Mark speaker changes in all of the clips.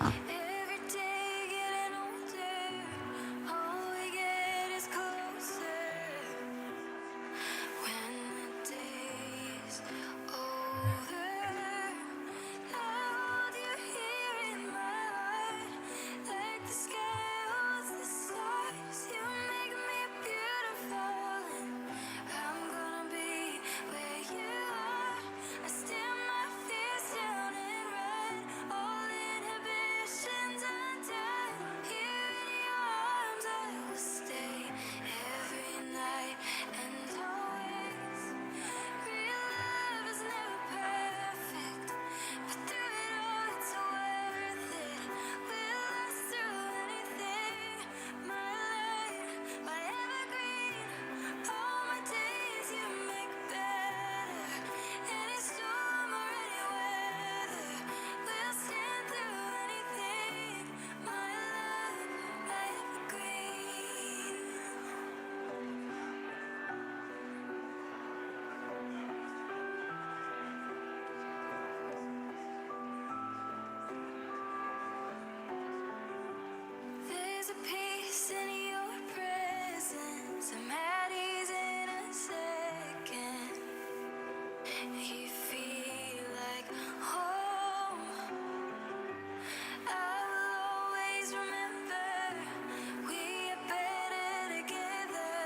Speaker 1: Every day getting older, all we get is closer. When the day's over, I hold you here in my heart, like the sky holds the stars. You make me beautiful, and I'm gonna be where you are. I stand my fears down and run, all inhibitions undone. Here in your arms I will stay every night and always. Real love is never perfect, but through it all it's worth it. We'll last through anything. My light, my evergreen, all my days you make better. Any storm or any weather, we'll stand through anything. My love, my evergreen. There's a peace in your presence, I'm at ease in a second. You feel like home. I will always remember we are better together.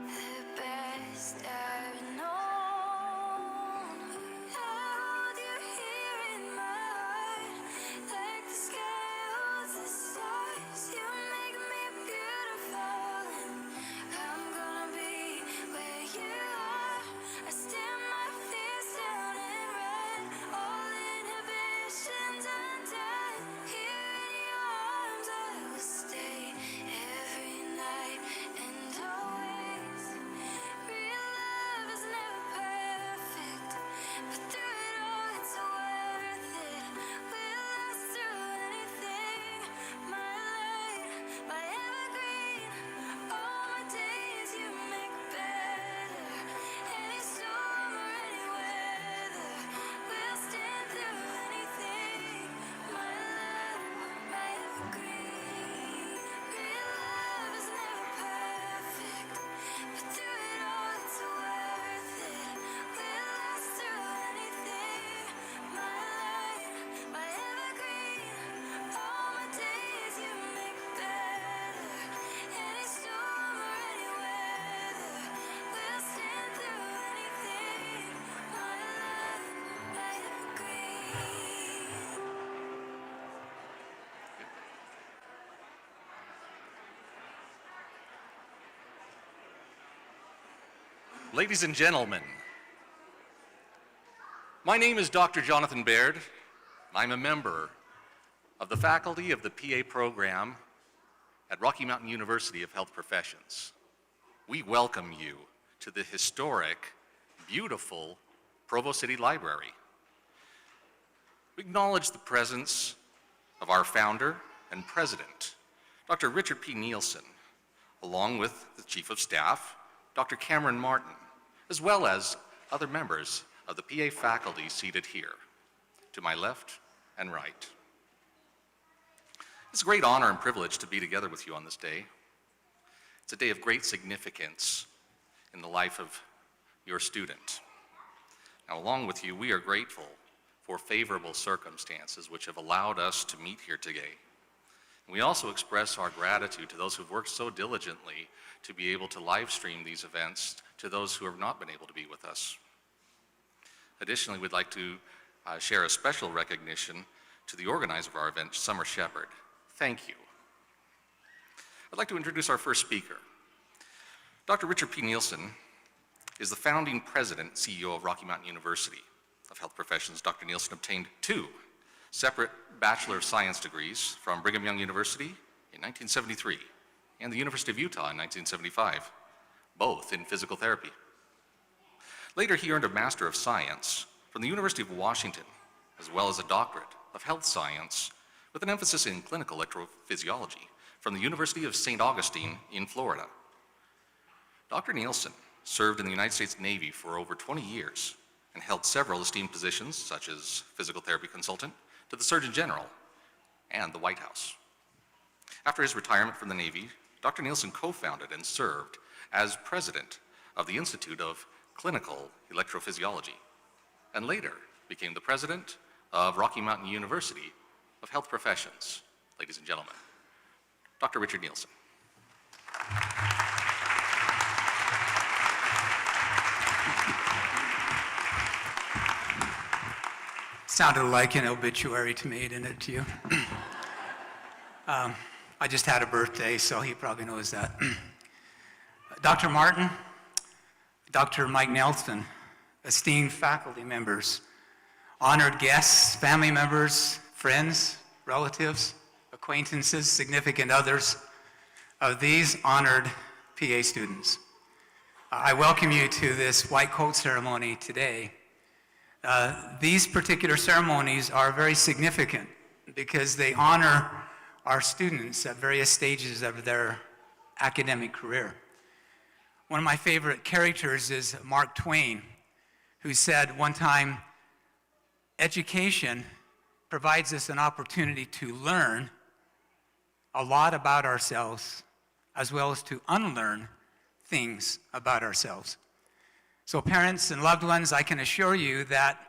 Speaker 1: The best I've known. I hold you here in my heart, like the sky holds the stars. You make me beautiful, and I'm gonna be where you are. I stand my fears down and run, all inhibitions undone. Here in your arms I will stay every night and always. Real love is never perfect, but through it all it's worth it. We'll last through anything. My light, my evergreen, all my days you make better. Any storm or any weather, we'll stand through anything. My love, my evergreen. Real love is never perfect, but through it all it's worth it. We'll last through anything. My light, my evergreen, all my days you make better. Any storm or any weather, we'll stand through anything. My love, my evergreen.
Speaker 2: Ladies and gentlemen, my name is Dr. Jonathan Baird. I'm a member of the faculty of the PA program at Rocky Mountain University of Health Professions. We welcome you to the historic, beautiful Provo City Library. We acknowledge the presence of our founder and president, Dr. Richard P. Nielsen, along with the Chief of Staff, Dr. Cameron Martin, as well as other members of the PA faculty seated here, to my left and right. It's a great honor and privilege to be together with you on this day. It's a day of great significance in the life of your student. Now, along with you, we are grateful for favorable circumstances which have allowed us to meet here today. We also express our gratitude to those who've worked so diligently to be able to live stream these events to those who have not been able to be with us. Additionally, we'd like to share a special recognition to the organizer of our event, Summer Shepard. Thank you. I'd like to introduce our first speaker. Dr. Richard P. Nielsen is the founding president, CEO of Rocky Mountain University of Health Professions. Dr. Nielsen obtained 2 separate Bachelor of Science degrees from Brigham Young University in 1973 and the University of Utah in 1975, both in physical therapy. Later, he earned a Master of Science from the University of Washington, as well as a Doctorate of Health Science with an emphasis in clinical electrophysiology from the University of St. Augustine in Florida. Dr. Nielsen served in the United States Navy for over 20 years and held several esteemed positions such as physical therapy consultant, to the Surgeon General and the White House. After his retirement from the Navy, Dr. Nielsen co-founded and served as president of the Institute of Clinical Electrophysiology, and later became the president of Rocky Mountain University of Health Professions. Ladies and gentlemen, Dr. Richard Nielsen.
Speaker 3: Sounded like an obituary to me, didn't it, to you? I just had a birthday, so he probably knows that. Dr. Martin, Dr. Mike Nelson, esteemed faculty members, honored guests, family members, friends, relatives, acquaintances, significant others of these honored PA students. I welcome you to this white coat ceremony today. These particular ceremonies are very significant because they honor our students at various stages of their academic career. One of my favorite characters is Mark Twain, who said one time, education provides us an opportunity to learn a lot about ourselves, as well as to unlearn things about ourselves. So parents and loved ones, I can assure you that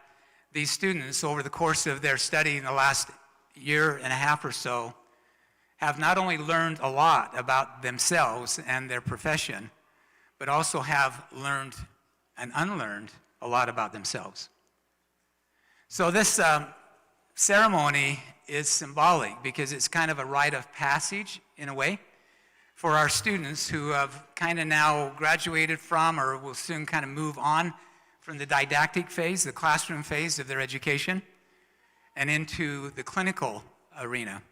Speaker 3: these students, over the course of their study in the last year and a half or so, have not only learned a lot about themselves and their profession, but also have learned and unlearned a lot about themselves. So this ceremony is symbolic because it's kind of a rite of passage, in a way, for our students who have kind of now graduated from or will soon kind of move on from the didactic phase, the classroom phase of their education, and into the clinical arena.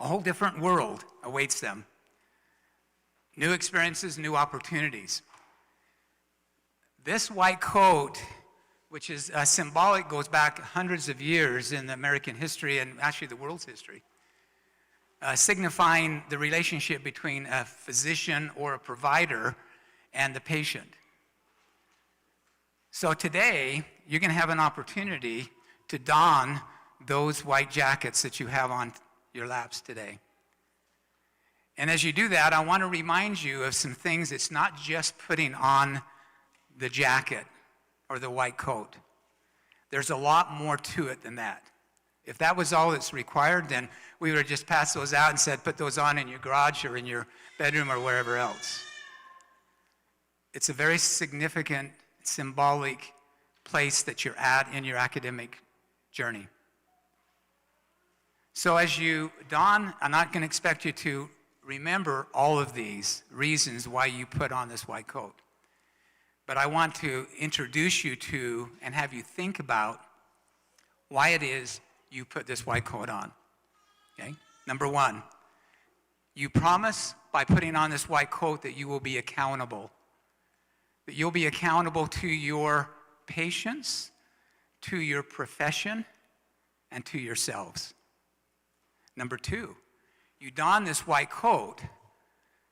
Speaker 3: A whole different world awaits them. New experiences, new opportunities. This white coat, which is symbolic, goes back hundreds of years in American history and actually the world's history, signifying the relationship between a physician or a provider and the patient. So today, you're going to have an opportunity to don those white jackets that you have on your laps today. And as you do that, I want to remind you of some things. It's not just putting on the jacket or the white coat. There's a lot more to it than that. If that was all that's required, then we would have just passed those out and said, put those on in your garage or in your bedroom or wherever else. It's a very significant, symbolic place that you're at in your academic journey. So as you don, I'm not going to expect you to remember all of these reasons why you put on this white coat. But I want to introduce you to and have you think about why it is you put this white coat on. Okay? Number one, you promise by putting on this white coat that you will be accountable. That you'll be accountable to your patients, to your profession, and to yourselves. Number two, you don this white coat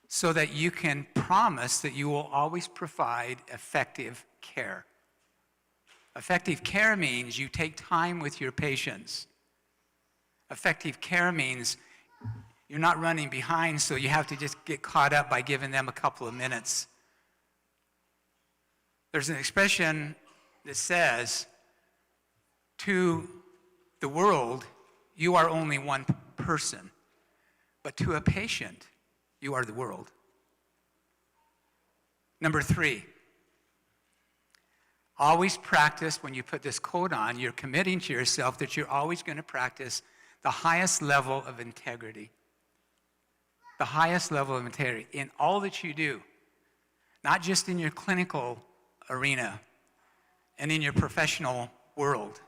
Speaker 3: so that you can promise that you will always provide effective care. Effective care means you take time with your patients. Effective care means you're not running behind, so you have to just get caught up by giving them a couple of minutes. There's an expression that says, to the world, you are only one person, but to a patient, you are the world. Number three, always practice when you put this coat on, you're committing to yourself that you're always going to practice the highest level of integrity. The highest level of integrity in all that you do, not just in your clinical arena and in your professional world,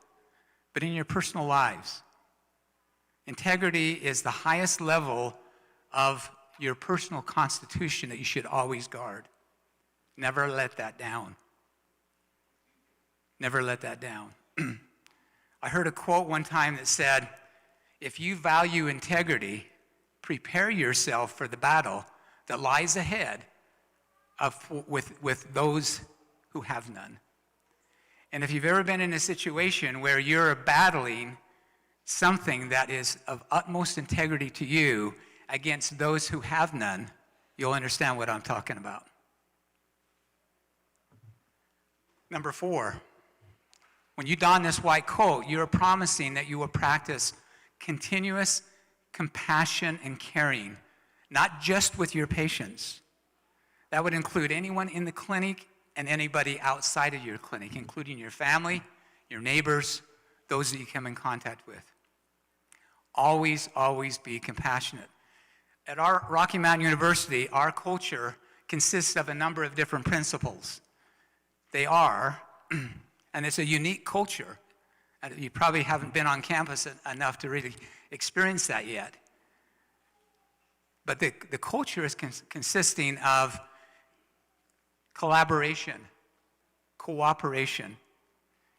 Speaker 3: but in your personal lives. Integrity is the highest level of your personal constitution that you should always guard. Never let that down. Never let that down. I heard a quote one time that said, if you value integrity, prepare yourself for the battle that lies ahead with those who have none. And if you've ever been in a situation where you're battling something that is of utmost integrity to you against those who have none, you'll understand what I'm talking about. Number 4, when you don this white coat, you're promising that you will practice continuous compassion and caring, not just with your patients. That would include anyone in the clinic and anybody outside of your clinic, including your family, your neighbors, those that you come in contact with. Always, always be compassionate. At our Rocky Mountain University, our culture consists of a number of different principles. They are, and it's a unique culture. You probably haven't been on campus enough to really experience that yet. But the culture is consisting of collaboration, cooperation,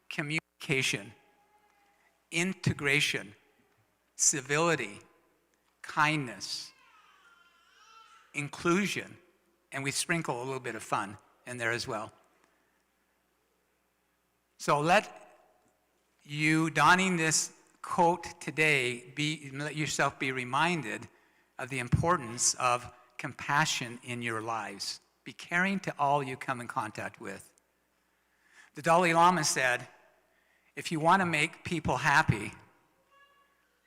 Speaker 3: communication, integration, civility, kindness, inclusion, and we sprinkle a little bit of fun in there as well. So let you donning this coat today, let yourself be reminded of the importance of compassion in your lives. Be caring to all you come in contact with. The Dalai Lama said, if you want to make people happy,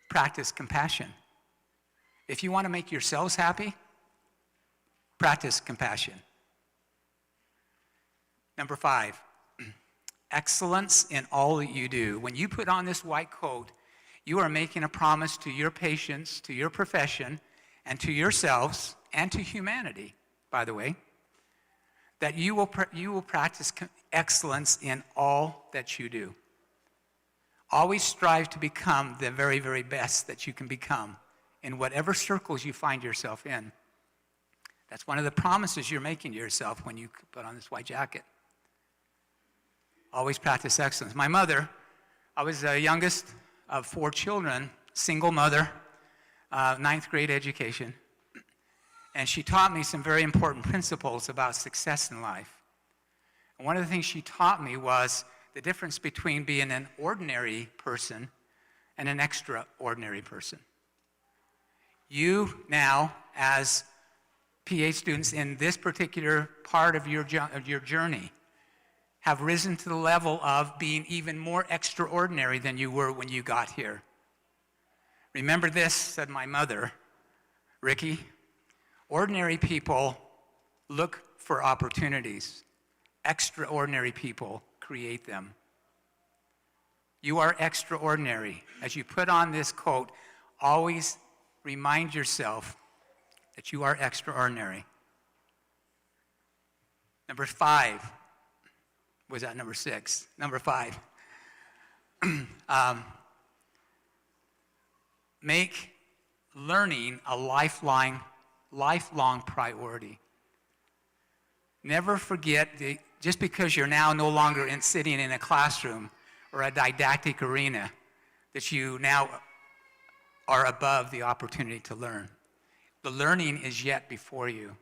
Speaker 3: practice compassion. If you want to make yourselves happy, practice compassion. Number 5, excellence in all that you do. When you put on this white coat, you are making a promise to your patients, to your profession, and to yourselves, and to humanity, by the way, that you will practice excellence in all that you do. Always strive to become the very, very best that you can become in whatever circles you find yourself in. That's one of the promises you're making to yourself when you put on this white jacket. Always practice excellence. My mother, I was the youngest of 4 children, single mother, 9th grade education, and she taught me some very important principles about success in life. And one of the things she taught me was the difference between being an ordinary person and an extraordinary person. You now, as PA students in this particular part of your journey, have risen to the level of being even more extraordinary than you were when you got here. Remember this, said my mother, Ricky, ordinary people look for opportunities. Extraordinary people create them. You are extraordinary. As you put on this coat, always remind yourself that you are extraordinary. Number 5. Was that number 6? Number 5. Make learning a lifelong priority. Never forget, just because you're now no longer sitting in a classroom or a didactic arena, that you now are above the opportunity to learn. The learning is yet before you.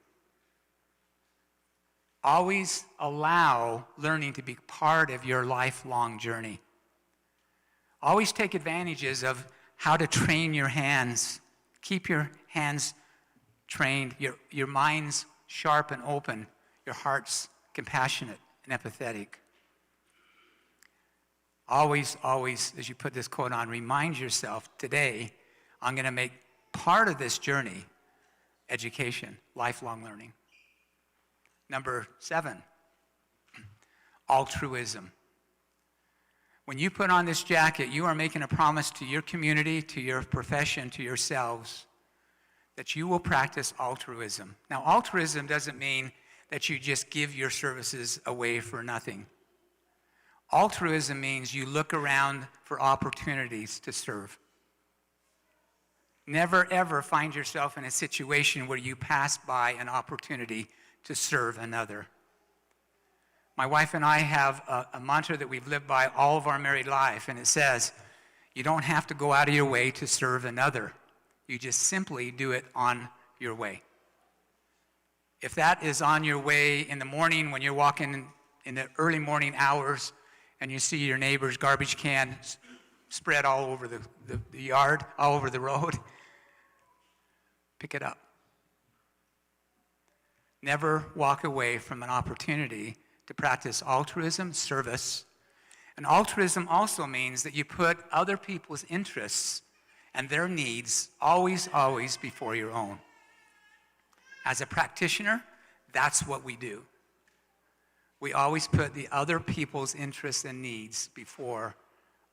Speaker 3: Always allow learning to be part of your lifelong journey. Always take advantages of how to train your hands. Keep your hands trained, your minds sharp and open, your hearts compassionate and empathetic. Always, always, as you put this coat on, remind yourself, today, I'm going to make part of this journey education, lifelong learning. Number 7, altruism. When you put on this jacket, you are making a promise to your community, to your profession, to yourselves, that you will practice altruism. Now, altruism doesn't mean that you just give your services away for nothing. Altruism means you look around for opportunities to serve. Never, ever find yourself in a situation where you pass by an opportunity to serve another. My wife and I have a mantra that we've lived by all of our married life, and it says, you don't have to go out of your way to serve another. You just simply do it on your way. If that is on your way in the morning when you're walking in the early morning hours and you see your neighbor's garbage can spread all over the yard, all over the road. Pick it up. Never walk away from an opportunity to practice altruism, service. And altruism also means that you put other people's interests and their needs always, always before your own. As a practitioner, that's what we do. We always put the other people's interests and needs before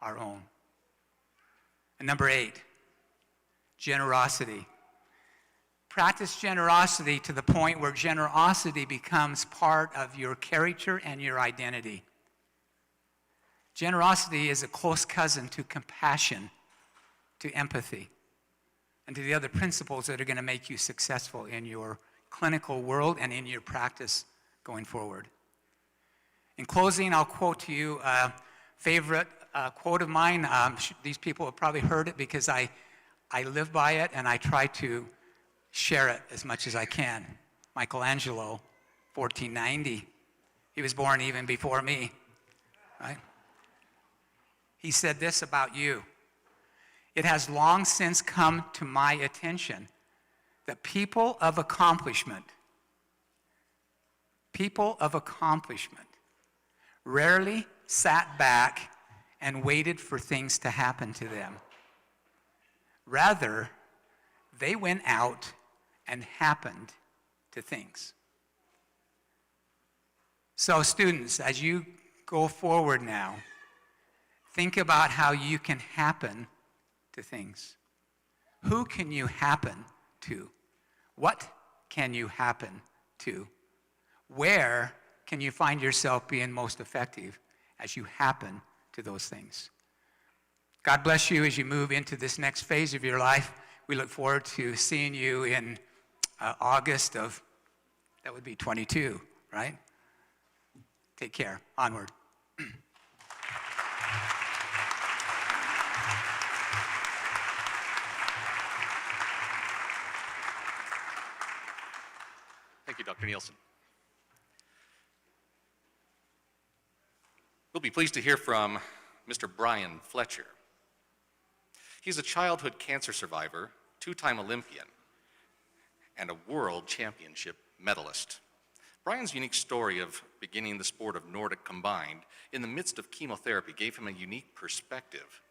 Speaker 3: our own. And number 8, generosity. Practice generosity to the point where generosity becomes part of your character and your identity. Generosity is a close cousin to compassion, to empathy, and to the other principles that are going to make you successful in your clinical world and in your practice going forward. In closing, I'll quote to you a favorite quote of mine. These people have probably heard it because I live by it and I try to share it as much as I can. Michelangelo, 1490. He was born even before me, right? He said this about you: "It has long since come to my attention that people of accomplishment rarely sat back and waited for things to happen to them. Rather, they went out and happened to things." So students, as you go forward now, think about how you can happen to things. Who can you happen to? What can you happen to? Where can you find yourself being most effective as you happen to those things? God bless you as you move into this next phase of your life. We look forward to seeing you in August of, that would be 22, right? Take care. Onward.
Speaker 2: Thank you, Dr. Nielsen. We'll be pleased to hear from Mr. Brian Fletcher. He's a childhood cancer survivor, 2-time Olympian, and a world championship medalist. Brian's unique story of beginning the sport of Nordic combined in the midst of chemotherapy gave him a unique perspective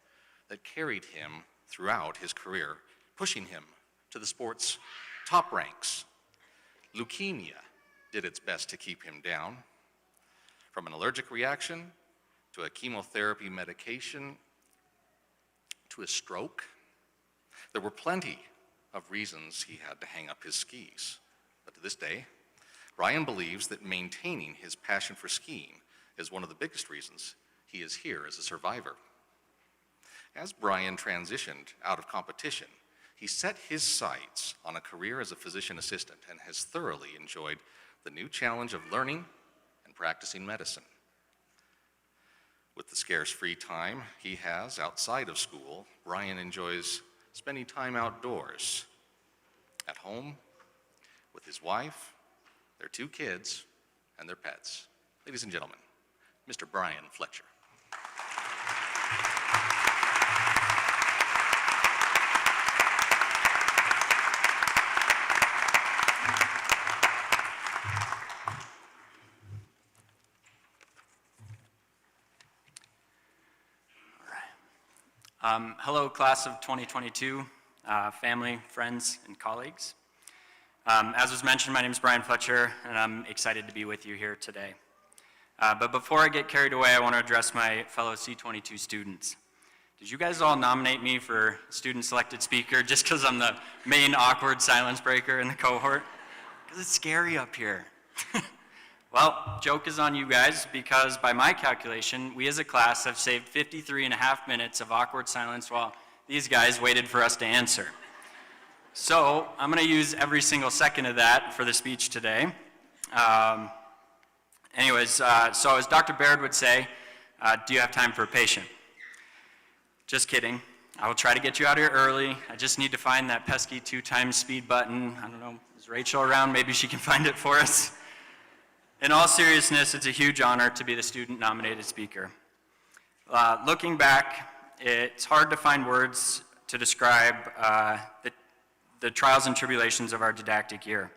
Speaker 2: that carried him throughout his career, pushing him to the sport's top ranks. Leukemia did its best to keep him down. From an allergic reaction to a chemotherapy medication to a stroke, there were plenty of reasons he had to hang up his skis. But to this day, Brian believes that maintaining his passion for skiing is one of the biggest reasons he is here as a survivor. As Brian transitioned out of competition, he set his sights on a career as a physician assistant and has thoroughly enjoyed the new challenge of learning and practicing medicine. With the scarce free time he has outside of school, Brian enjoys spending time outdoors, at home, with his wife, their 2 kids, and their pets. Ladies and gentlemen, Mr. Brian Fletcher.
Speaker 4: Hello, class of 2022, family, friends, and colleagues. As was mentioned, my name is Brian Fletcher, and I'm excited to be with you here today. But before I get carried away, I want to address my fellow C22 students. Did you guys all nominate me for student selected speaker just because I'm the main awkward silence breaker in the cohort? Because it's scary up here. Well, joke is on you guys, because by my calculation, we as a class have saved 53.5 minutes of awkward silence while these guys waited for us to answer. So I'm going to use every single second of that for the speech today. So as Dr. Baird would say, do you have time for a patient? Just kidding. I will try to get you out here early. I just need to find that pesky 2x speed button. I don't know, is Rachel around? Maybe she can find it for us. In all seriousness, it's a huge honor to be the student-nominated speaker. Looking back, it's hard to find words to describe the trials and tribulations of our didactic year.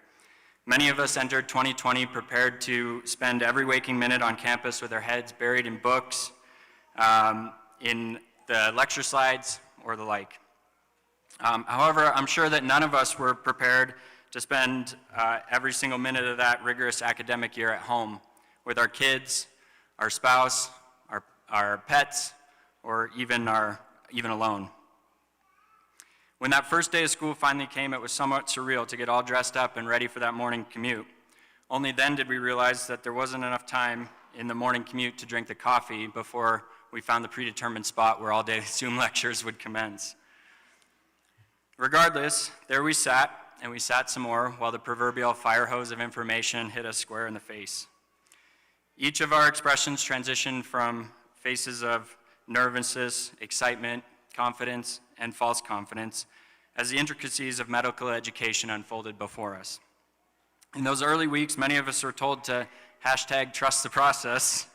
Speaker 4: Many of us entered 2020 prepared to spend every waking minute on campus with our heads buried in books, in the lecture slides, or the like. However, I'm sure that none of us were prepared to spend every single minute of that rigorous academic year at home with our kids, our spouse, our pets, or even alone. When that first day of school finally came, it was somewhat surreal to get all dressed up and ready for that morning commute. Only then did we realize that there wasn't enough time in the morning commute to drink the coffee before we found the predetermined spot where all-day Zoom lectures would commence. Regardless, there we sat, and we sat some more while the proverbial fire hose of information hit us square in the face. Each of our expressions transitioned from faces of nervousness, excitement, confidence, and false confidence as the intricacies of medical education unfolded before us. In those early weeks, many of us were told to #trust the process,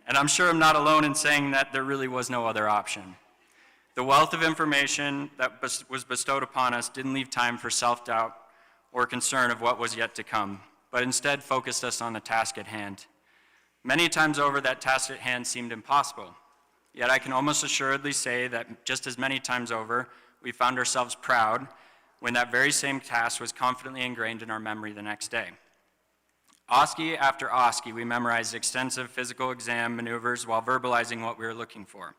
Speaker 4: and I'm sure I'm not alone in saying that there really was no other option. The wealth of information that was bestowed upon us didn't leave time for self-doubt or concern of what was yet to come, but instead focused us on the task at hand. Many times over, that task at hand seemed impossible. Yet I can almost assuredly say that just as many times over, we found ourselves proud when that very same task was confidently ingrained in our memory the next day. OSCE after OSCE, we memorized extensive physical exam maneuvers while verbalizing what we were looking for.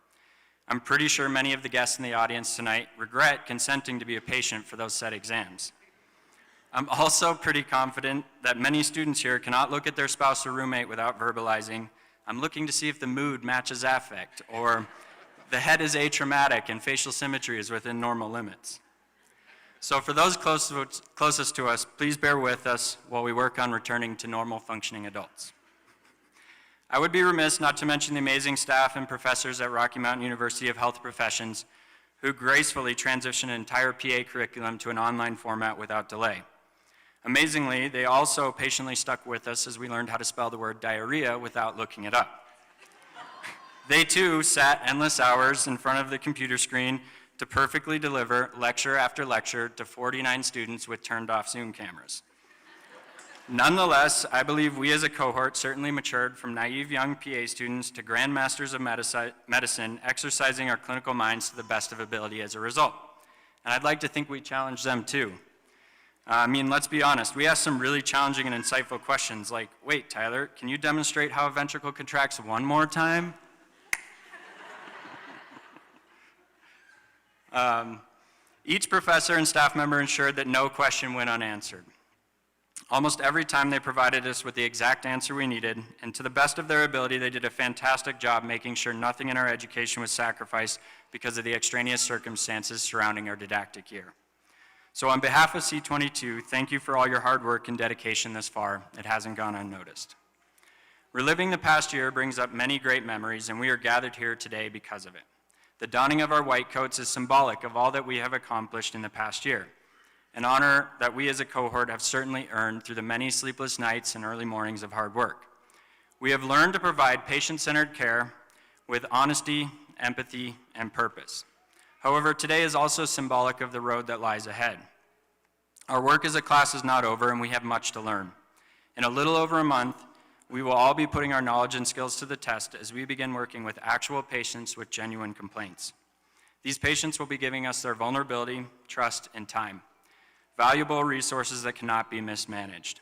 Speaker 4: I'm pretty sure many of the guests in the audience tonight regret consenting to be a patient for those said exams. I'm also pretty confident that many students here cannot look at their spouse or roommate without verbalizing, "I'm looking to see if the mood matches affect," or "the head is atraumatic and facial symmetry is within normal limits." So for those closest to us, please bear with us while we work on returning to normal functioning adults. I would be remiss not to mention the amazing staff and professors at Rocky Mountain University of Health Professions who gracefully transitioned an entire PA curriculum to an online format without delay. Amazingly, they also patiently stuck with us as we learned how to spell the word diarrhea without looking it up. They too sat endless hours in front of the computer screen to perfectly deliver lecture after lecture to 49 students with turned off Zoom cameras. Nonetheless, I believe we as a cohort certainly matured from naive young PA students to grandmasters of medicine, exercising our clinical minds to the best of ability as a result. And I'd like to think we challenged them too. Let's be honest, we asked some really challenging and insightful questions like, "Wait, Tyler, can you demonstrate how a ventricle contracts one more time?" Each professor and staff member ensured that no question went unanswered. Almost every time they provided us with the exact answer we needed, and to the best of their ability, they did a fantastic job making sure nothing in our education was sacrificed because of the extraneous circumstances surrounding our didactic year. So on behalf of C22, thank you for all your hard work and dedication this far. It hasn't gone unnoticed. Reliving the past year brings up many great memories, and we are gathered here today because of it. The donning of our white coats is symbolic of all that we have accomplished in the past year, an honor that we as a cohort have certainly earned through the many sleepless nights and early mornings of hard work. We have learned to provide patient-centered care with honesty, empathy, and purpose. However, today is also symbolic of the road that lies ahead. Our work as a class is not over, and we have much to learn. In a little over a month, we will all be putting our knowledge and skills to the test as we begin working with actual patients with genuine complaints. These patients will be giving us their vulnerability, trust, and time, valuable resources that cannot be mismanaged.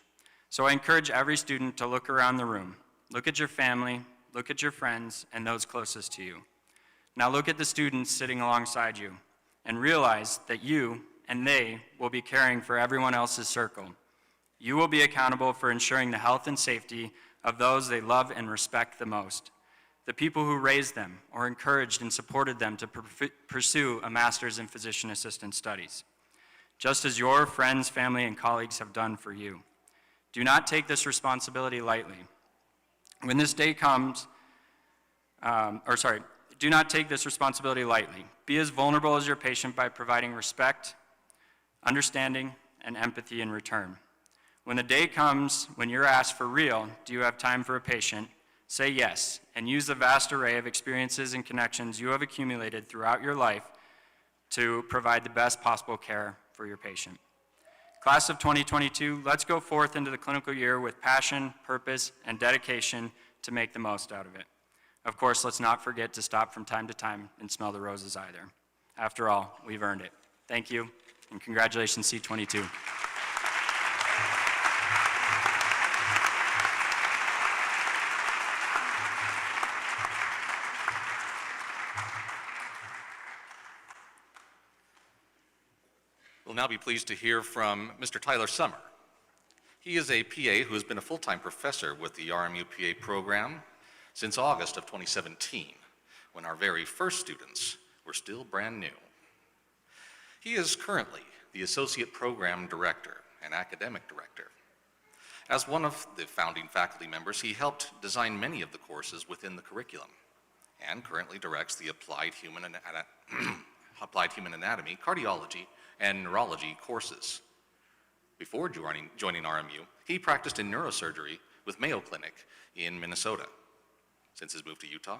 Speaker 4: So I encourage every student to look around the room. Look at your family, look at your friends, and those closest to you. Now look at the students sitting alongside you and realize that you and they will be caring for everyone else's circle. You will be accountable for ensuring the health and safety of those they love and respect the most, the people who raised them or encouraged and supported them to pursue a master's in physician assistant studies, just as your friends, family, and colleagues have done for you. Do not take this responsibility lightly. When this day comes, do not take this responsibility lightly. Be as vulnerable as your patient by providing respect, understanding, and empathy in return. When the day comes when you're asked for real, do you have time for a patient, Say yes, and use the vast array of experiences and connections you have accumulated throughout your life to provide the best possible care for your patient. Class of 2022, let's go forth into the clinical year with passion, purpose, and dedication to make the most out of it. Of course, let's not forget to stop from time to time and smell the roses either. After all, we've earned it. Thank you, and congratulations, C22.
Speaker 2: We'll now be pleased to hear from Mr. Tyler Summer. He is a PA who has been a full-time professor with the RMUoHP program since August of 2017, when our very first students were still brand new. He is currently the Associate Program Director and Academic Director. As one of the founding faculty members, he helped design many of the courses within the curriculum and currently directs the Applied Human Anatomy, Cardiology, and Neurology courses. Before joining RMU, he practiced in neurosurgery with Mayo Clinic in Minnesota. Since his move to Utah,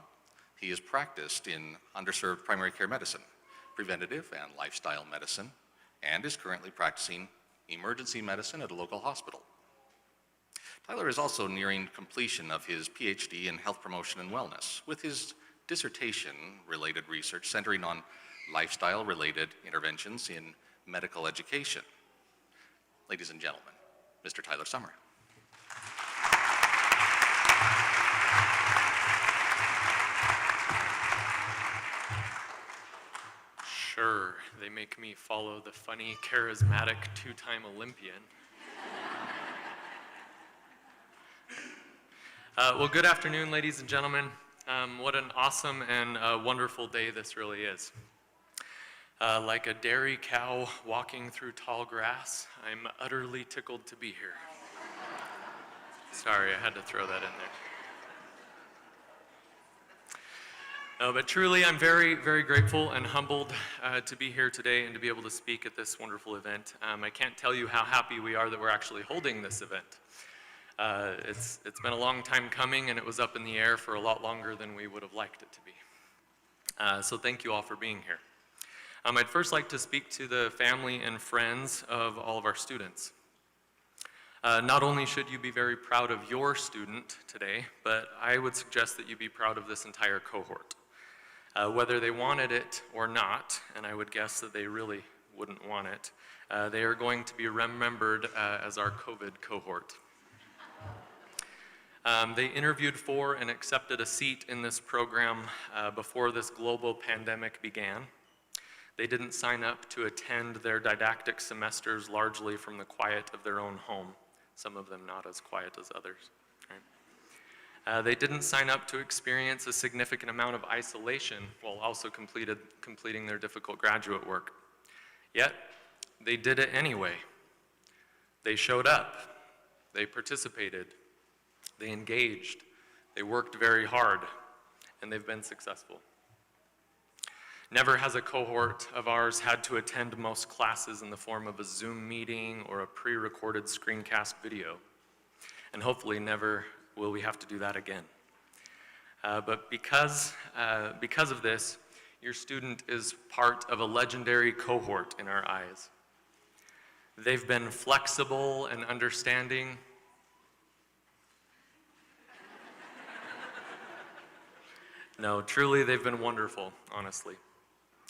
Speaker 2: he has practiced in underserved primary care medicine, preventative and lifestyle medicine, and is currently practicing emergency medicine at a local hospital. Tyler is also nearing completion of his PhD in health promotion and wellness, with his dissertation-related research centering on lifestyle-related interventions in medical education. Ladies and gentlemen, Mr. Tyler Summer.
Speaker 5: Sure, they make me follow the funny, charismatic, two-time Olympian. Well, good afternoon, ladies and gentlemen. What an awesome and wonderful day this really is. Like a dairy cow walking through tall grass, I'm utterly tickled to be here. Sorry, I had to throw that in there. No, but truly, I'm very, very grateful and humbled to be here today and to be able to speak at this wonderful event. I can't tell you how happy we are that we're actually holding this event. It's been a long time coming, and it was up in the air for a lot longer than we would have liked it to be. So thank you all for being here. I'd first like to speak to the family and friends of all of our students. Not only should you be very proud of your student today, but I would suggest that you be proud of this entire cohort. Whether they wanted it or not, and I would guess that they really wouldn't want it, they are going to be remembered as our COVID cohort. They interviewed for and accepted a seat in this program before this global pandemic began. They didn't sign up to attend their didactic semesters largely from the quiet of their own home, some of them not as quiet as others. Right? They didn't sign up to experience a significant amount of isolation while also completing their difficult graduate work. Yet, they did it anyway. They showed up, they participated, they engaged, they worked very hard, and they've been successful. Never has a cohort of ours had to attend most classes in the form of a Zoom meeting or a pre-recorded screencast video. And hopefully never will we have to do that again. But because of this, your student is part of a legendary cohort in our eyes. They've been flexible and understanding. No, truly they've been wonderful, honestly.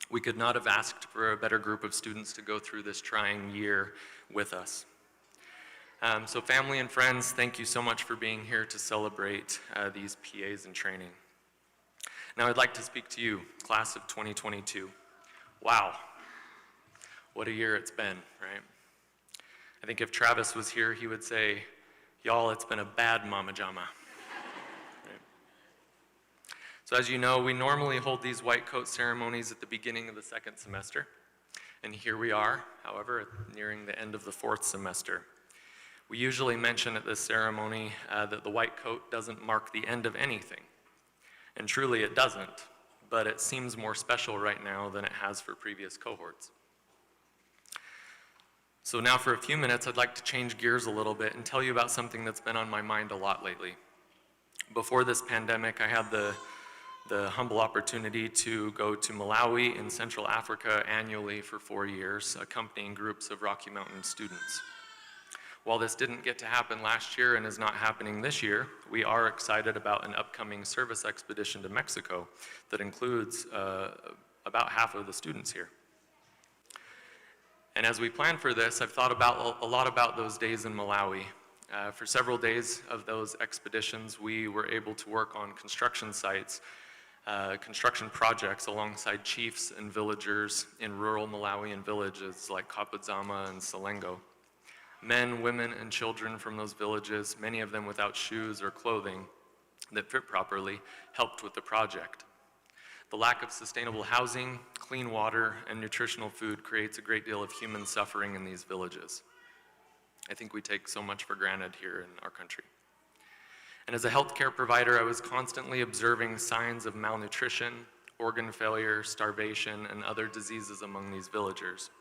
Speaker 5: We could not have asked for a better group of students to go through this trying year with us. So family and friends, thank you so much for being here to celebrate these PAs in training. Now I'd like to speak to you, class of 2022. Wow, what a year it's been, right? I think if Travis was here, he would say, y'all, it's been a bad mama jama. So as you know, we normally hold these white coat ceremonies at the beginning of the second semester. And here we are, however, nearing the end of the fourth semester. We usually mention at this ceremony that the white coat doesn't mark the end of anything. And truly it doesn't, but it seems more special right now than it has for previous cohorts. So now for a few minutes, I'd like to change gears a little bit and tell you about something that's been on my mind a lot lately. Before this pandemic, I had the humble opportunity to go to Malawi in Central Africa annually for 4 years, accompanying groups of Rocky Mountain students. While this didn't get to happen last year and is not happening this year, we are excited about an upcoming service expedition to Mexico that includes about half of the students here. And as we plan for this, I've thought a lot about those days in Malawi. For several days of those expeditions, we were able to work on construction sites, construction projects alongside chiefs and villagers in rural Malawian villages like Kapudzama and Selengo. Men, women, and children from those villages, many of them without shoes or clothing that fit properly, helped with the project. The lack of sustainable housing, clean water, and nutritional food creates a great deal of human suffering in these villages. I think we take so much for granted here in our country. And as a healthcare provider, I was constantly observing signs of malnutrition, organ failure, starvation, and other diseases among these villagers.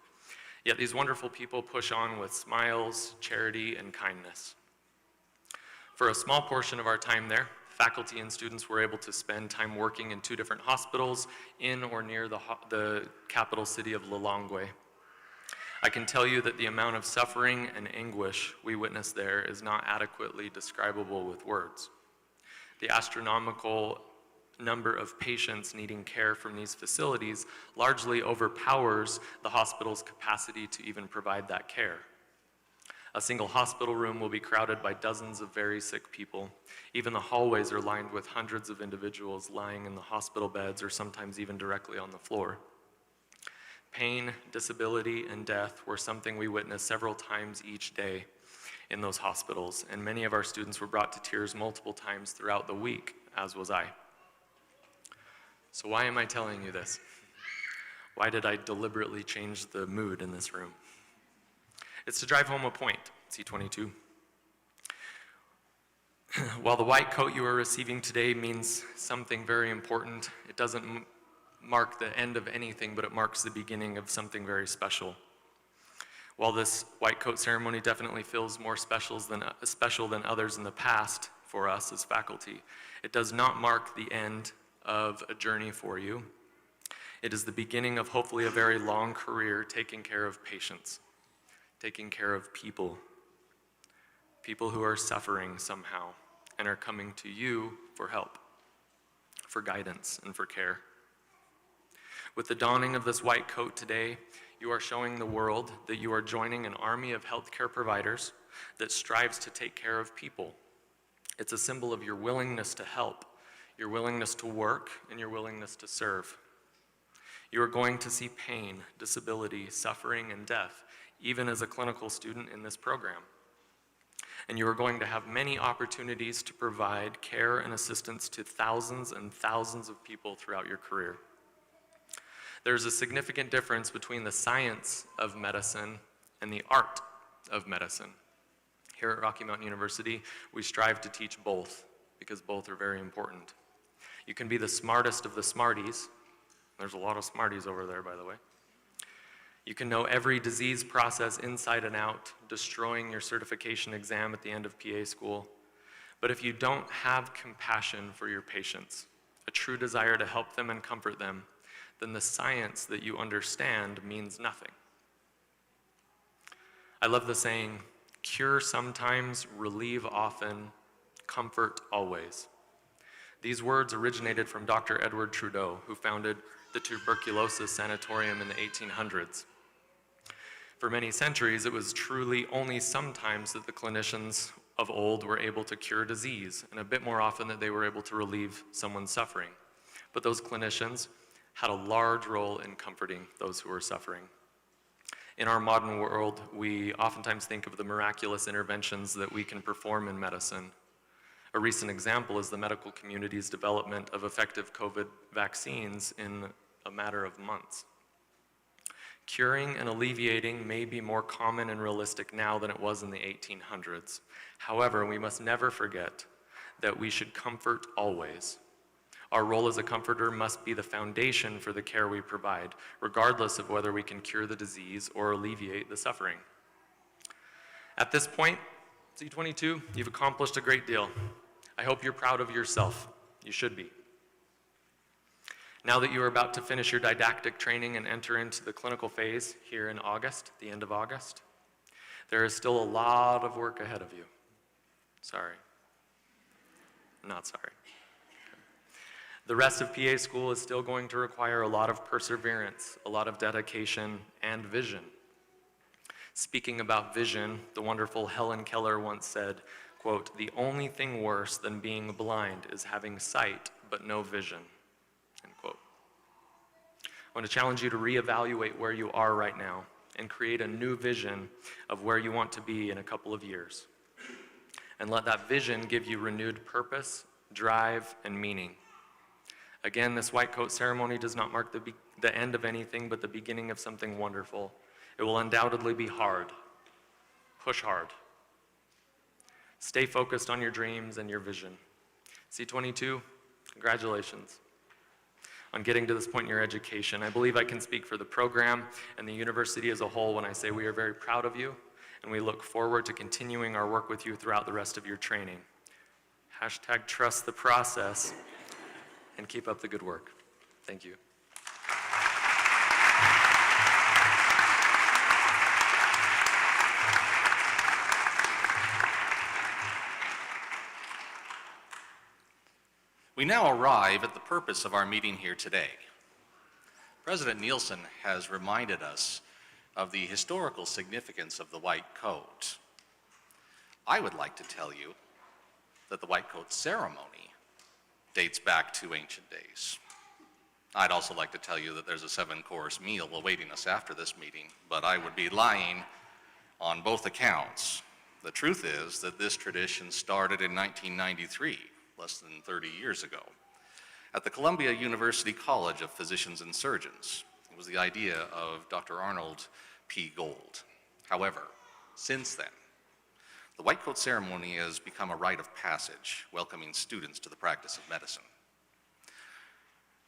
Speaker 5: Yet these wonderful people push on with smiles, charity, and kindness. For a small portion of our time there, faculty and students were able to spend time working in 2 different hospitals in or near the capital city of Lilongwe. I can tell you that the amount of suffering and anguish we witnessed there is not adequately describable with words. The astronomical number of patients needing care from these facilities largely overpowers the hospital's capacity to even provide that care. A single hospital room will be crowded by dozens of very sick people. Even the hallways are lined with hundreds of individuals lying in the hospital beds or sometimes even directly on the floor. Pain, disability, and death were something we witnessed several times each day in those hospitals, and many of our students were brought to tears multiple times throughout the week, as was I. So why am I telling you this? Why did I deliberately change the mood in this room? It's to drive home a point, C22. While the white coat you are receiving today means something very important, it doesn't mark the end of anything, but it marks the beginning of something very special. While this white coat ceremony definitely feels more special than others in the past for us as faculty, it does not mark the end of a journey for you. It is the beginning of hopefully a very long career taking care of patients, taking care of people who are suffering somehow and are coming to you for help, for guidance, and for care. With the donning of this white coat today, you are showing the world that you are joining an army of healthcare providers that strives to take care of people. It's a symbol of your willingness to help, your willingness to work, and your willingness to serve. You are going to see pain, disability, suffering, and death, even as a clinical student in this program. And you are going to have many opportunities to provide care and assistance to thousands and thousands of people throughout your career. There's a significant difference between the science of medicine and the art of medicine. Here at Rocky Mountain University, we strive to teach both because both are very important. You can be the smartest of the smarties. There's a lot of smarties over there, by the way. You can know every disease process inside and out, destroying your certification exam at the end of PA school. But if you don't have compassion for your patients, a true desire to help them and comfort them, then the science that you understand means nothing. I love the saying, cure sometimes, relieve often, comfort always. These words originated from Dr. Edward Trudeau, who founded the tuberculosis sanatorium in the 1800s. For many centuries, it was truly only sometimes that the clinicians of old were able to cure disease, and a bit more often that they were able to relieve someone's suffering. But those clinicians had a large role in comforting those who were suffering. In our modern world, we oftentimes think of the miraculous interventions that we can perform in medicine. A recent example is the medical community's development of effective COVID vaccines in a matter of months. Curing and alleviating may be more common and realistic now than it was in the 1800s. However, we must never forget that we should comfort always. Our role as a comforter must be the foundation for the care we provide, regardless of whether we can cure the disease or alleviate the suffering. At this point, C22, you've accomplished a great deal. I hope you're proud of yourself. You should be. Now that you are about to finish your didactic training and enter into the clinical phase here in August, the end of August, there is still a lot of work ahead of you. Sorry. Not sorry. The rest of PA school is still going to require a lot of perseverance, a lot of dedication, and vision. Speaking about vision, the wonderful Helen Keller once said, quote, "The only thing worse than being blind is having sight but no vision," end quote. I want to challenge you to reevaluate where you are right now and create a new vision of where you want to be in a couple of years. And let that vision give you renewed purpose, drive, and meaning. Again, this white coat ceremony does not mark the end of anything but the beginning of something wonderful. It will undoubtedly be hard. Push hard. Stay focused on your dreams and your vision. C22, congratulations on getting to this point in your education. I believe I can speak for the program and the university as a whole when I say we are very proud of you, and we look forward to continuing our work with you throughout the rest of your training. Hashtag trust the process, and keep up the good work. Thank you.
Speaker 2: We now arrive at the purpose of our meeting here today. President Nielsen has reminded us of the historical significance of the white coat. I would like to tell you that the white coat ceremony dates back to ancient days. I'd also like to tell you that there's a 7-course meal awaiting us after this meeting, but I would be lying on both accounts. The truth is that this tradition started in 1993, less than 30 years ago, at the Columbia University College of Physicians and Surgeons. It was the idea of Dr. Arnold P. Gold. However, since then, the white coat ceremony has become a rite of passage, welcoming students to the practice of medicine.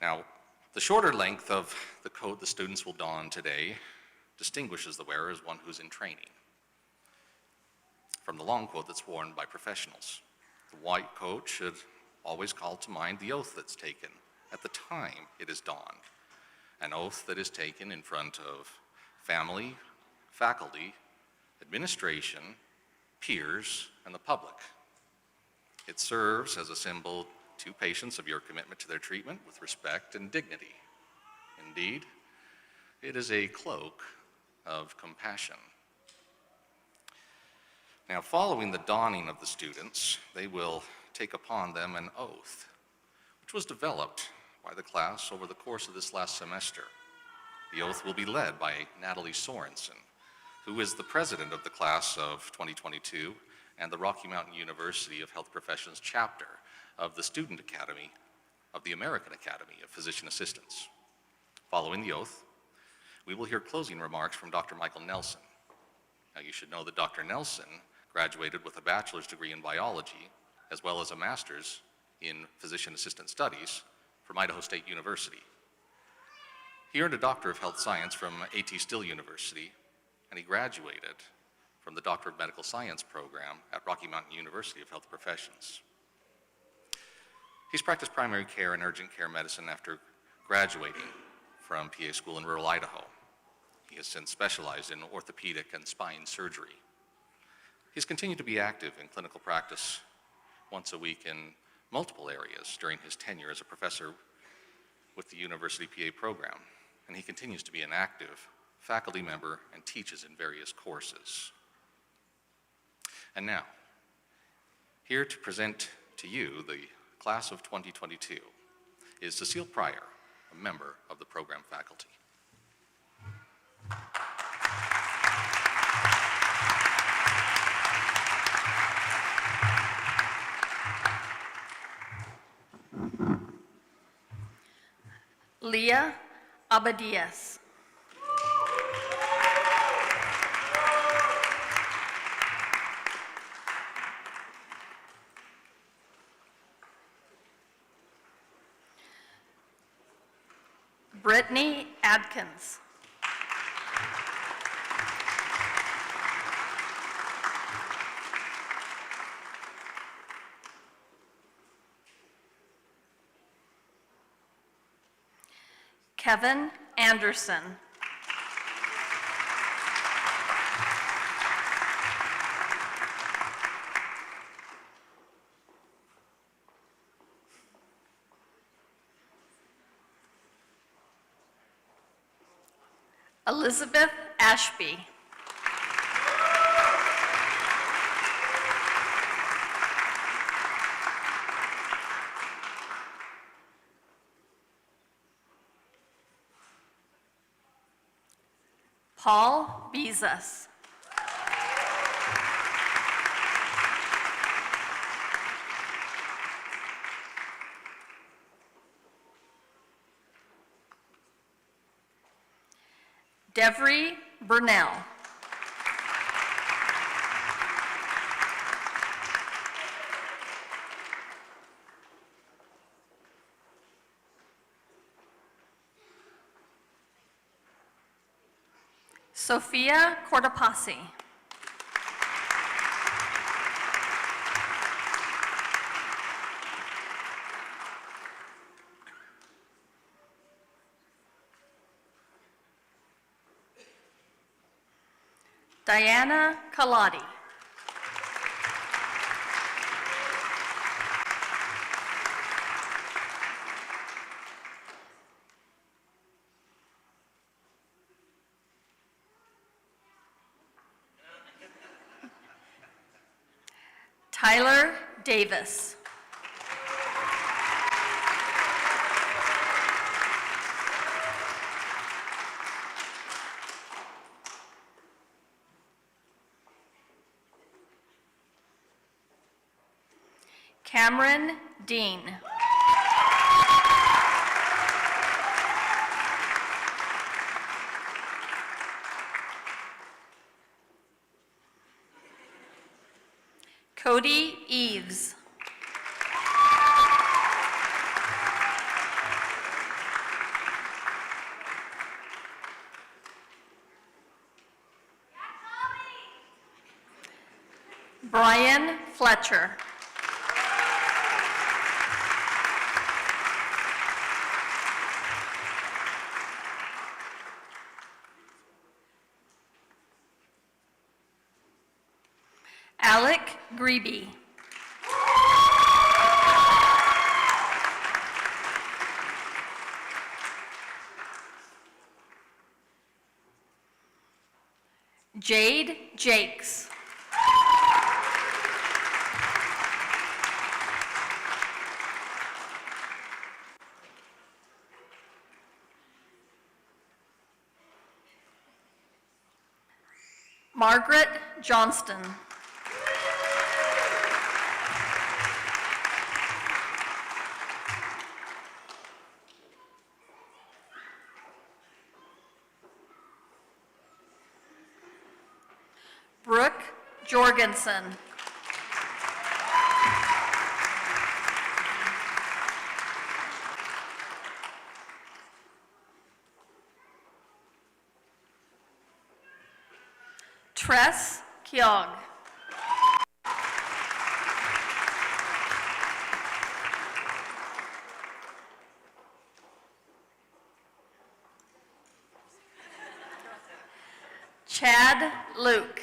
Speaker 2: Now, the shorter length of the coat the students will don today distinguishes the wearer as one who's in training from the long coat that's worn by professionals. The white coat should always call to mind the oath that's taken at the time it is donned, an oath that is taken in front of family, faculty, administration, peers, and the public. It serves as a symbol to patients of your commitment to their treatment with respect and dignity. Indeed, it is a cloak of compassion. Now, following the donning of the students, they will take upon them an oath, which was developed by the class over the course of this last semester. The oath will be led by Natalie Sorensen, who is the president of the class of 2022 and the Rocky Mountain University of Health Professions chapter of the Student Academy of the American Academy of Physician Assistants. Following the oath, we will hear closing remarks from Dr. Michael Nelson. Now, you should know that Dr. Nelson graduated with a bachelor's degree in biology, as well as a master's in physician assistant studies from Idaho State University. He earned a Doctor of Health Science from A.T. Still University, and he graduated from the Doctor of Medical Science program at Rocky Mountain University of Health Professions. He's practiced primary care and urgent care medicine after graduating from PA school in rural Idaho. He has since specialized in orthopedic and spine surgery. He's continued to be active in clinical practice once a week in multiple areas during his tenure as a professor with the University PA program, and he continues to be an active faculty member and teaches in various courses. And now, here to present to you the class of 2022 is Cecile Pryor, a member of the program faculty.
Speaker 6: Leah Abadias. Brittany Adkins. Kevin Anderson. Elizabeth Ashby. Paul Bezos. Devry Burnell. Sophia Cortopassi. Diana Kaladi. Tyler Davis. Cameron Dean. Cody Eves. Brian Fletcher. Alec Grebe. Jade Jakes. Margaret Johnston. Brooke Jorgensen. Tress Keogh. Chad Luke.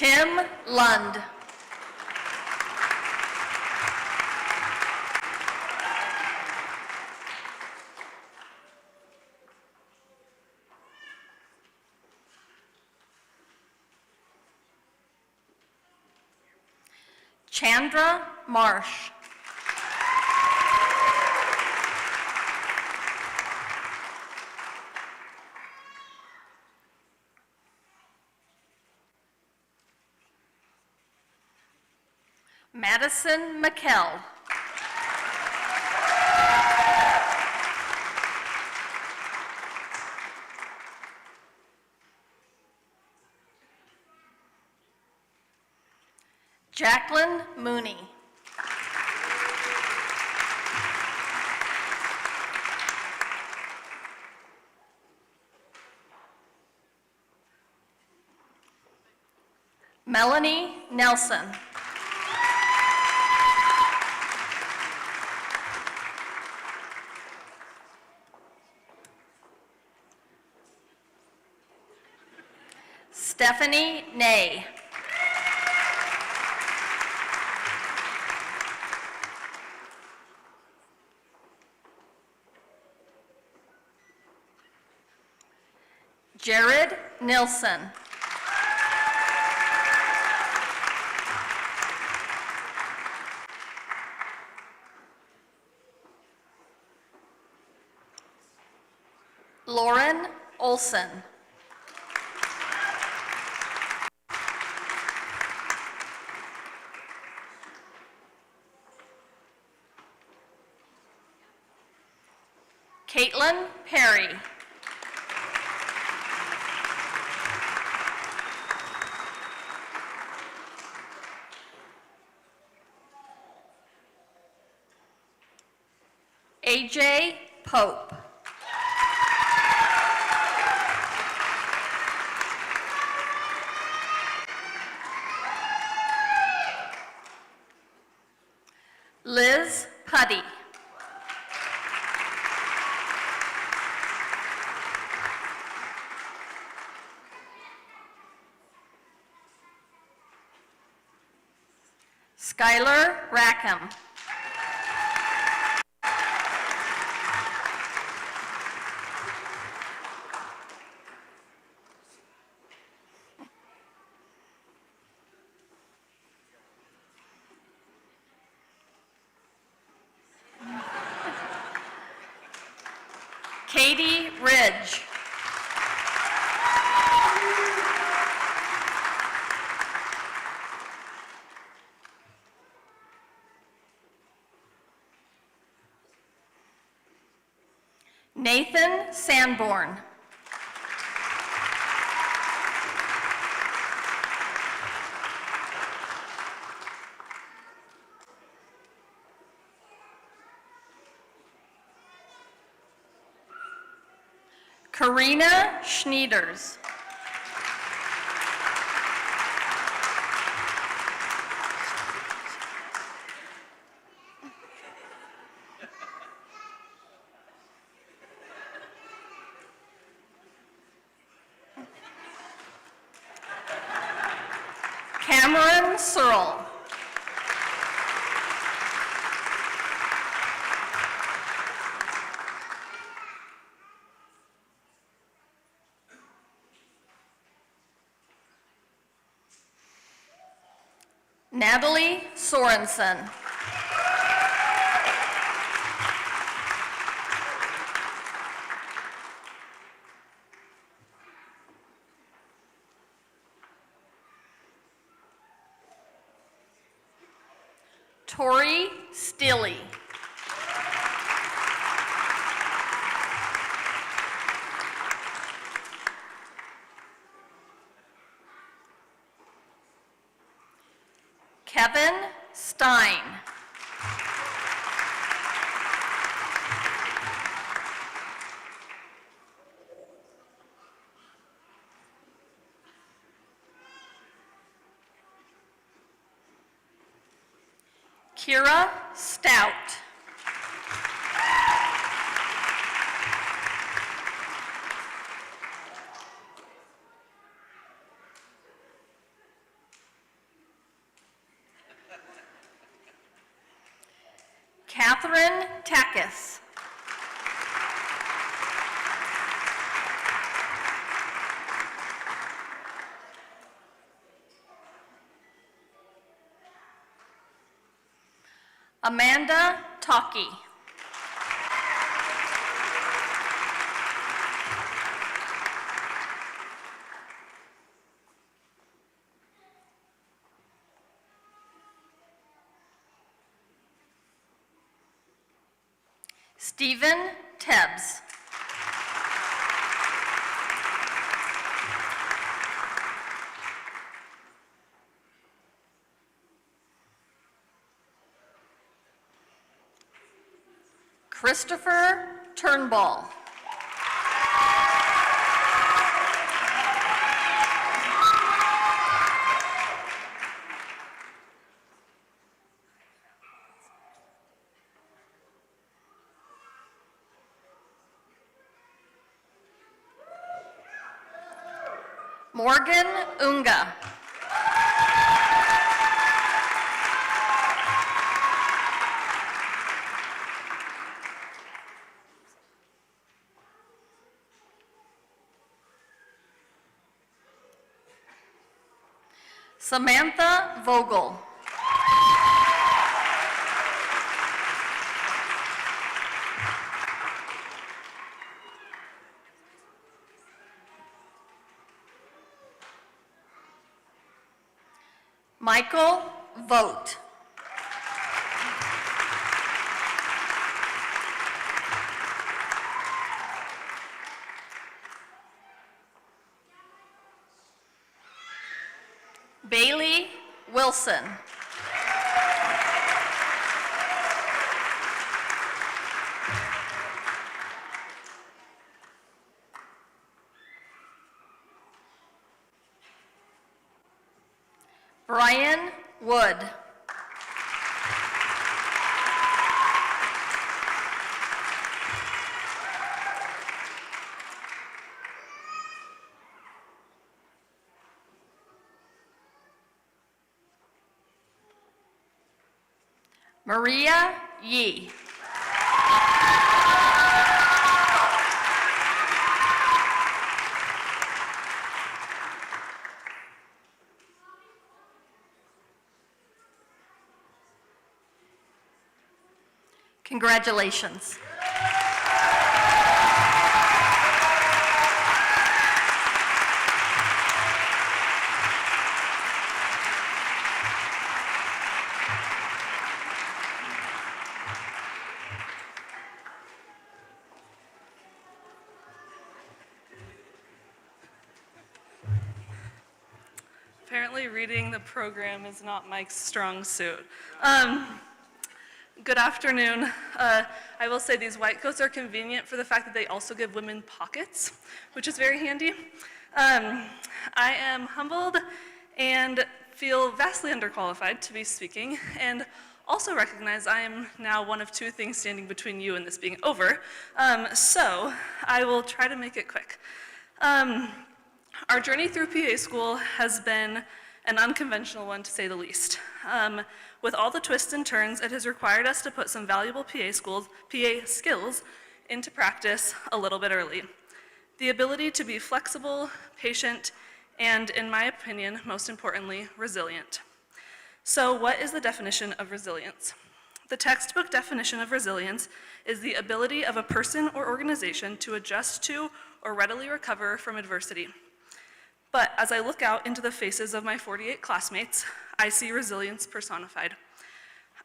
Speaker 6: Tim Lund. Chandra Marsh. Madison McKell. Jacqueline Mooney. Melanie Nelson. Stephanie Ney. Jared Nilsson. Lauren Olson. Caitlin Perry. AJ Pope. Liz Putty. Skylar Rackham. Katie Ridge. Nathan Sanborn. Karina Schneiders. Cameron Searle. Natalie Sorensen. Tori Stilley. Kevin Stein. Kira Stout. Catherine Takis. Amanda Talkie. Stephen Tebbs. Christopher Turnbull. Morgan Unga. Samantha Vogel. Michael Vogt. Bailey Wilson. Brian Wood. Maria Yee. Congratulations.
Speaker 7: Apparently reading the program is not Mike's strong suit. Good afternoon. I will say these white coats are convenient for the fact that they also give women pockets, which is very handy. I am humbled and feel vastly underqualified to be speaking, and also recognize I am now one of two things standing between you and this being over. So I will try to make it quick. Our journey through PA school has been an unconventional one, to say the least. With all the twists and turns, it has required us to put some valuable PA skills into practice a little bit early. The ability to be flexible, patient, and, in my opinion, most importantly, resilient. So what is the definition of resilience? The textbook definition of resilience is the ability of a person or organization to adjust to or readily recover from adversity. But as I look out into the faces of my 48 classmates, I see resilience personified.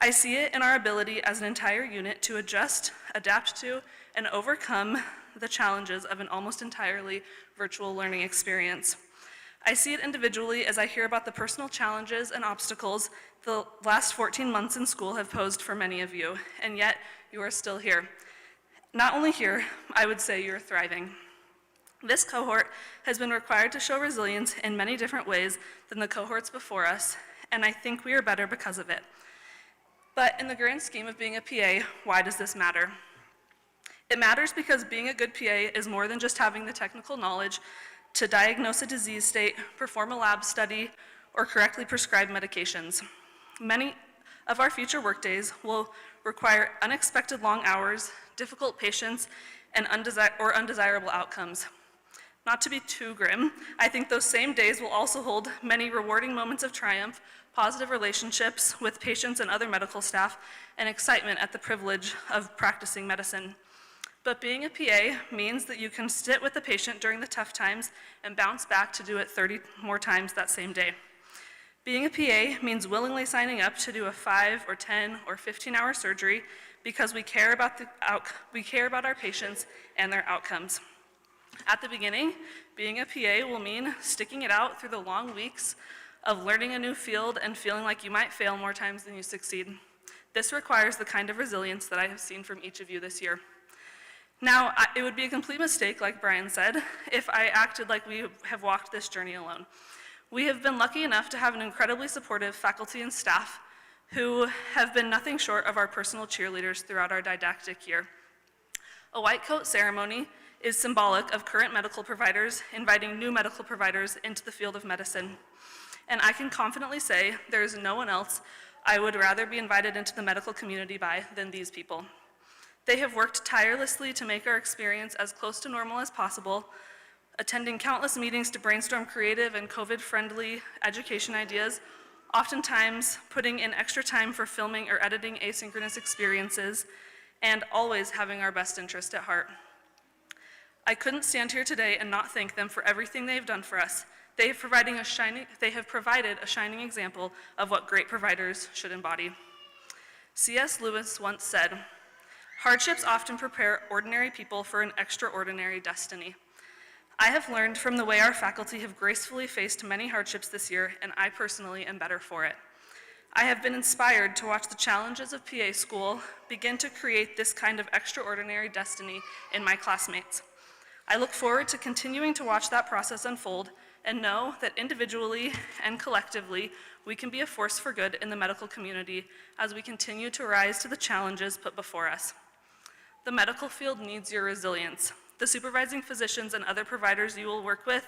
Speaker 7: I see it in our ability as an entire unit to adjust, adapt to, and overcome the challenges of an almost entirely virtual learning experience. I see it individually as I hear about the personal challenges and obstacles the last 14 months in school have posed for many of you, and yet you are still here. Not only here, I would say you're thriving. This cohort has been required to show resilience in many different ways than the cohorts before us, and I think we are better because of it. But in the grand scheme of being a PA, why does this matter? It matters because being a good PA is more than just having the technical knowledge to diagnose a disease state, perform a lab study, or correctly prescribe medications. Many of our future workdays will require unexpected long hours, difficult patients, and undesirable outcomes. Not to be too grim, I think those same days will also hold many rewarding moments of triumph, positive relationships with patients and other medical staff, and excitement at the privilege of practicing medicine. But being a PA means that you can sit with the patient during the tough times and bounce back to do it 30 more times that same day. Being a PA means willingly signing up to do a 5 or 10 or 15-hour surgery because we care about our patients and their outcomes. At the beginning, being a PA will mean sticking it out through the long weeks of learning a new field and feeling like you might fail more times than you succeed. This requires the kind of resilience that I have seen from each of you this year. Now, it would be a complete mistake, like Brian said, if I acted like we have walked this journey alone. We have been lucky enough to have an incredibly supportive faculty and staff who have been nothing short of our personal cheerleaders throughout our didactic year. A white coat ceremony is symbolic of current medical providers inviting new medical providers into the field of medicine. And I can confidently say there is no one else I would rather be invited into the medical community by than these people. They have worked tirelessly to make our experience as close to normal as possible, attending countless meetings to brainstorm creative and COVID-friendly education ideas, oftentimes putting in extra time for filming or editing asynchronous experiences, and always having our best interest at heart. I couldn't stand here today and not thank them for everything they've done for us. They have provided a shining example of what great providers should embody. C.S. Lewis once said, "Hardships often prepare ordinary people for an extraordinary destiny." I have learned from the way our faculty have gracefully faced many hardships this year, and I personally am better for it. I have been inspired to watch the challenges of PA school begin to create this kind of extraordinary destiny in my classmates. I look forward to continuing to watch that process unfold and know that individually and collectively, we can be a force for good in the medical community as we continue to rise to the challenges put before us. The medical field needs your resilience. The supervising physicians and other providers you will work with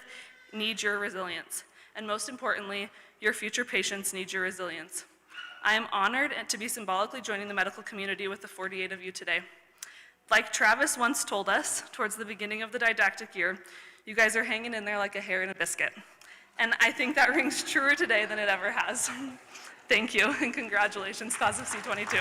Speaker 7: need your resilience. And most importantly, your future patients need your resilience. I am honored to be symbolically joining the medical community with the 48 of you today. Like Travis once told us towards the beginning of the didactic year, you guys are hanging in there like a hair in a biscuit. And I think that rings truer today than it ever has. Thank you, and congratulations, class of C22.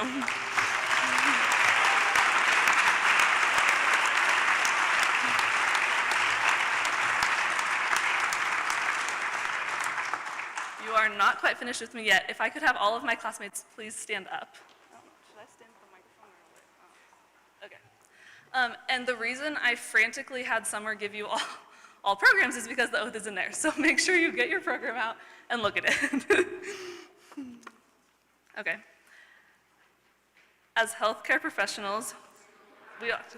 Speaker 7: You are not quite finished with me yet. If I could have all of my classmates please stand up. Should I stand with the microphone or okay. And the reason I frantically had Summer give you all programs is because the oath is in there. So make sure you get your program out and look at it. Okay. As healthcare professionals, we ought to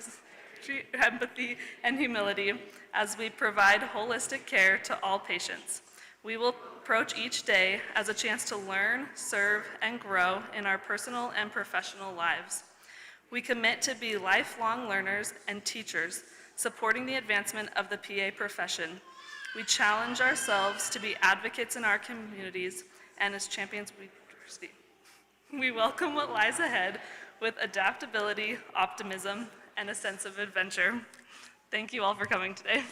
Speaker 7: treat empathy and humility as we provide holistic care to all patients. We will approach each day as a chance to learn, serve, and grow in our personal and professional lives. We commit to be lifelong learners and teachers, supporting the advancement of the PA profession. We challenge ourselves to be advocates in our communities and as champions of diversity. We welcome what lies ahead with adaptability, optimism, and a sense of adventure. Thank you all for coming today.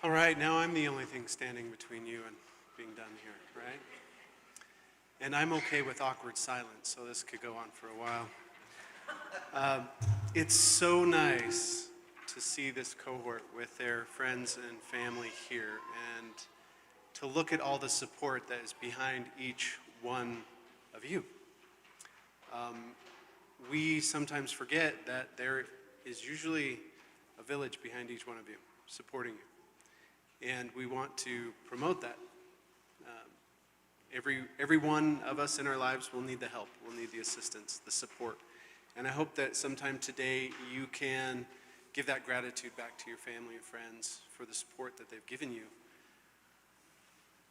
Speaker 8: All right, now I'm the only thing standing between you and being done here, right? And I'm okay with awkward silence, so this could go on for a while. It's so nice to see this cohort with their friends and family here and to look at all the support that is behind each one of you. We sometimes forget that there is usually a village behind each one of you, supporting you. And we want to promote that. Every one of us in our lives will need the help, will need the assistance, the support. And I hope that sometime today you can give that gratitude back to your family and friends for the support that they've given you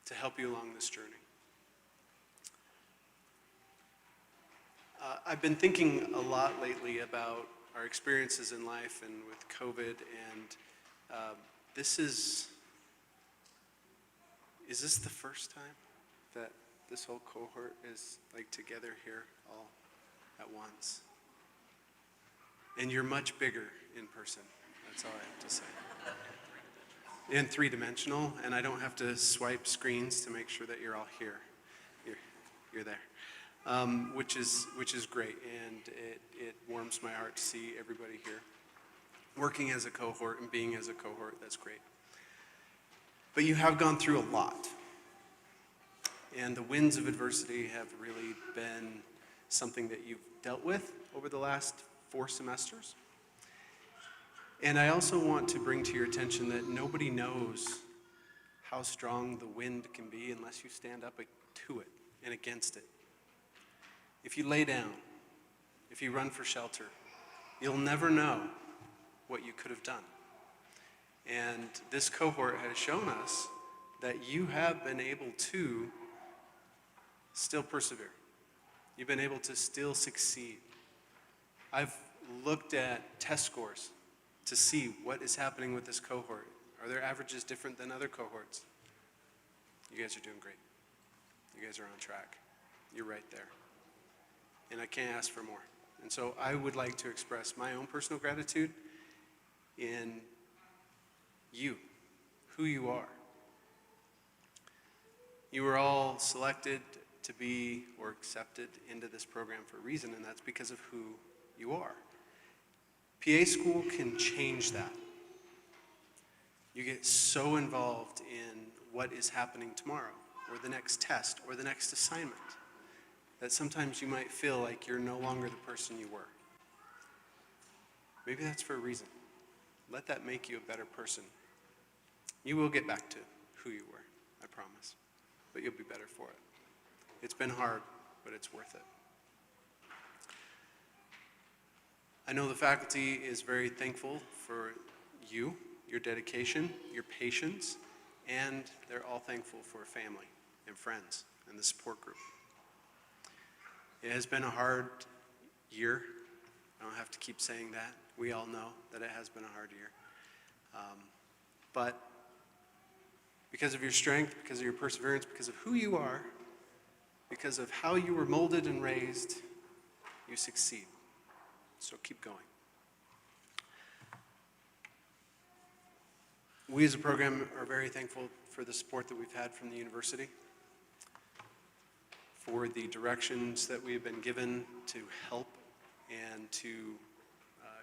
Speaker 8: to help you along this journey. I've been thinking a lot lately about our experiences in life and with COVID, and this is this the first time that this whole cohort is like together here all at once? And you're much bigger in person, that's all I have to say. And three-dimensional, and I don't have to swipe screens to make sure that you're all here. You're there, which is great, and it warms my heart to see everybody here. Working as a cohort and being as a cohort, that's great. But you have gone through a lot. And the winds of adversity have really been something that you've dealt with over the last 4 semesters. And I also want to bring to your attention that nobody knows how strong the wind can be unless you stand up to it and against it. If you lay down, if you run for shelter, you'll never know what you could have done. And this cohort has shown us that you have been able to still persevere. You've been able to still succeed. I've looked at test scores to see what is happening with this cohort. Are their averages different than other cohorts? You guys are doing great. You guys are on track. You're right there. And I can't ask for more. And so I would like to express my own personal gratitude in you, who you are. You were all selected to be or accepted into this program for a reason, and that's because of who you are. PA school can change that. You get so involved in what is happening tomorrow, or the next test, or the next assignment, that sometimes you might feel like you're no longer the person you were. Maybe that's for a reason. Let that make you a better person. You will get back to who you were, I promise. But you'll be better for it. It's been hard, but it's worth it. I know the faculty is very thankful for you, your dedication, your patience, and they're all thankful for family and friends and the support group. It has been a hard year. I don't have to keep saying that. We all know that it has been a hard year. But because of your strength, because of your perseverance, because of who you are, because of how you were molded and raised, you succeed. So keep going. We as a program are very thankful for the support that we've had from the university, for the directions that we have been given to help and to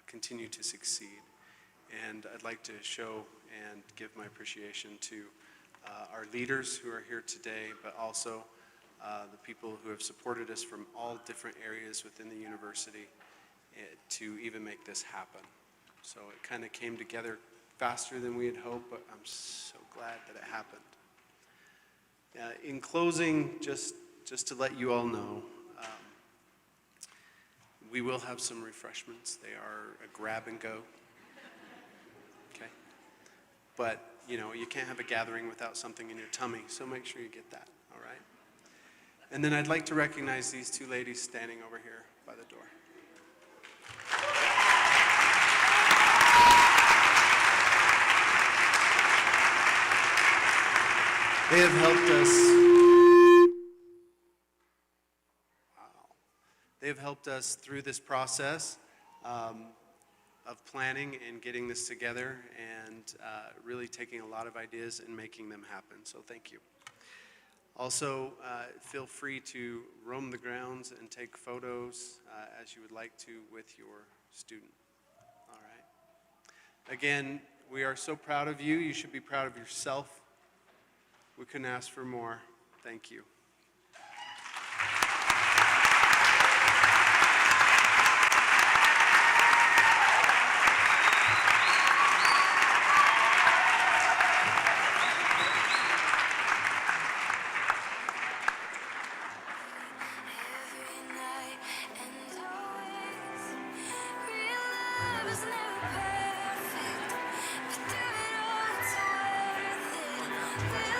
Speaker 8: continue to succeed. And I'd like to show and give my appreciation to our leaders who are here today, but also the people who have supported us from all different areas within the university to even make this happen. So it kind of came together faster than we had hoped, but I'm so glad that it happened. In closing, just to let you all know, we will have some refreshments. They are a grab and go. Okay? But, you know, you can't have a gathering without something in your tummy, so make sure you get that, all right? And then I'd like to recognize these two ladies standing over here by the door. They have helped us. They have helped us through this process of planning and getting this together and really taking a lot of ideas and making them happen. So thank you. Also, feel free to roam the grounds and take photos as you would like to with your student. All right. Again, we are so proud of you. You should be proud of yourself. We couldn't ask for more. Thank you.
Speaker 1: Every night and always, real love is never perfect, but through it all it's worth it. We'll